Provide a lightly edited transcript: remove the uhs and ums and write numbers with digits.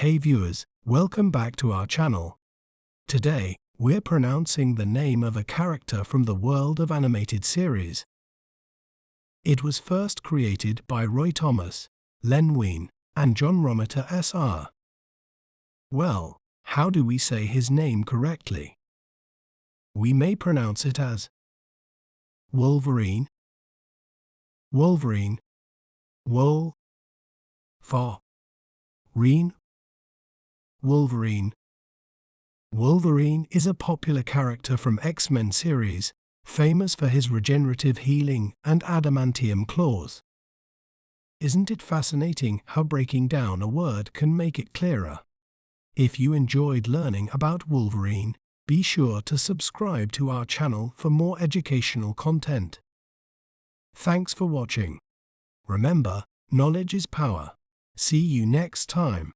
Hey viewers, welcome back to our channel. Today, we're pronouncing the name of a character from the world of animated series. It was first created by Roy Thomas, Len Wein, and John Romita Sr. Well, how do we say his name correctly? We may pronounce it as Wolverine, Wolverine, Wol, Fa, Reen, Wolverine. Wolverine is a popular character from X-Men series, famous for his regenerative healing and adamantium claws. Isn't it fascinating how breaking down a word can make it clearer? If you enjoyed learning about Wolverine, be sure to subscribe to our channel for more educational content. Thanks for watching. Remember, knowledge is power. See you next time.